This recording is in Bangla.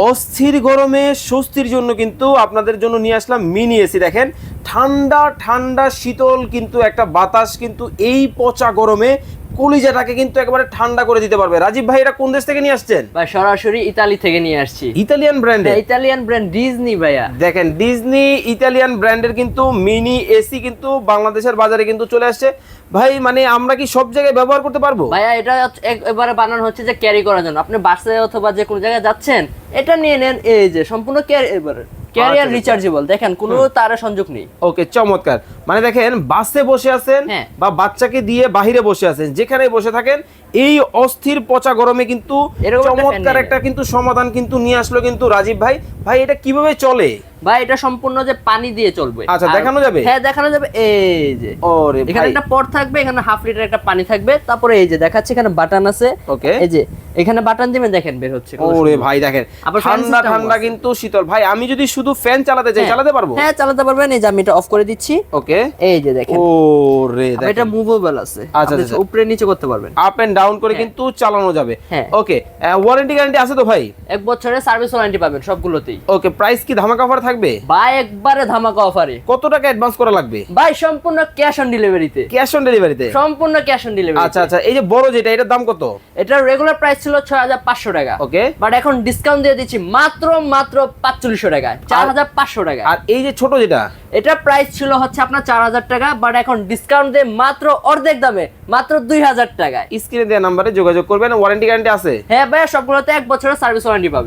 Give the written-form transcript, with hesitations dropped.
অস্থির গরমে স্বস্তির জন্য কিন্তু আপনাদের জন্য নিয়ে আসলাম মিনি এসি। দেখেন ঠান্ডা ঠান্ডা শীতল কিন্তু একটা বাতাস কিন্তু এই পচা গরমে কলিজাটাকে কিন্তু একেবারে ঠান্ডা করে দিতে পারবে। রাজীব ভাই, এটা কোন দেশ থেকে নিয়ে আসছেন? ভাই সরাসরি ইতালি থেকে নিয়ে আসছি। ইতালিয়ান ব্র্যান্ডের? ইতালিয়ান ব্র্যান্ড ডিজনি ভাইয়া। দেখেন ডিজনি ইতালিয়ান ব্র্যান্ডের কিন্তু মিনি এসি কিন্তু বাংলাদেশের বাজারে কিন্তু চলে আসছে। ভাই মানে আমরা কি সব জায়গায় ব্যবহার করতে পারবো? ভাইয়া এটা এবারে বানানো হচ্ছে যে ক্যারি করার জন্য। আপনি বাসে অথবা যে কোনো জায়গায় যাচ্ছেন এটা নিয়ে নেন। এই যে সম্পূর্ণ ক্যারিয়ার রিচার্জেবল, দেখেন কোনো তারের সংযোগ নেই। ওকে, চমৎকার। মানে দেখেন বাসে বসে আছেন বা বাচ্চাকে দিয়ে বাহিরে বসে আছেন, যেখানে বসে থাকেন এই অস্থির পচা গরমে কিন্তু চমৎকার একটা কিন্তু সমাধান কিন্তু নিয়ে আসলো কিন্তু রাজীব ভাই। ভাই এটা কিভাবে চলে? ভাই এটা সম্পূর্ণ যে পানি দিয়ে চলবে। আচ্ছা, দেখানো যাবে? হ্যাঁ দেখানো যাবে। এই যে ওরে ভাই, এখানে একটা পট থাকবে, এখানে হাফ লিটার একটা পানি থাকবে, তারপরে এই যে দেখাচ্ছে এখানে বাটন আছে। ওকে, এই যে এখানে বাটন দিবেন, দেখেন বের হচ্ছে। ওরে ভাই দেখেন ঠান্ডা ঠান্ডা কিন্তু শীতল। ভাই আমি যদি শুধু ফ্যান চালাতে চাই চালাতে পারবো? হ্যাঁ চালাতে পারবেন। এই যে আমি এটা অফ করে দিচ্ছি। ওকে, এই যে দেখেন। ওরে দেখেন এটা মুভেবল আছে। আচ্ছা আপনি আচ্ছা, উপরে নিচে করতে পারবেন, আপ এন্ড ডাউন করে কিন্তু চালানো যাবে। হ্যাঁ। ওকে, ওয়ারেন্টি গ্যারান্টি আছে তো ভাই? 1 বছরের সার্ভিস ওয়ারেন্টি পাবেন সবগুলোতেই। ওকে, প্রাইস কি ধামাকা অফার থাকবে? ভাই একবারে ধামাকা অফারে। কত টাকা অ্যাডভান্স করা লাগবে? ভাই সম্পূর্ণ ক্যাশ অন ডেলিভারিতে। ক্যাশ অন ডেলিভারিতে? সম্পূর্ণ ক্যাশ অন ডেলিভারি। আচ্ছা আচ্ছা, এই যে বড় যেটা, এটার দাম কত? এটার রেগুলার প্রাইস ছিল 6500 টাকা। ওকে, বাট এখন ডিসকাউন্ট দিয়ে দিচ্ছি মাত্র 4500 টাকায়, 4500 টাকা। আর এই যে ছোট যেটা, এটা প্রাইস ছিল হচ্ছে আপনার 4000 টাকা, বাট এখন ডিসকাউন্ট দিয়ে মাত্র অর্ধেক দামে মাত্র 2000 টাকায়। স্ক্রিনে দেওয়া নম্বরে যোগাযোগ করবেন। ওয়ারেন্টি গ্যারান্টি আছে? হ্যাঁ ভাই, সবগুলোতে 1 বছরের সার্ভিস ওয়ারেন্টি পাবেন।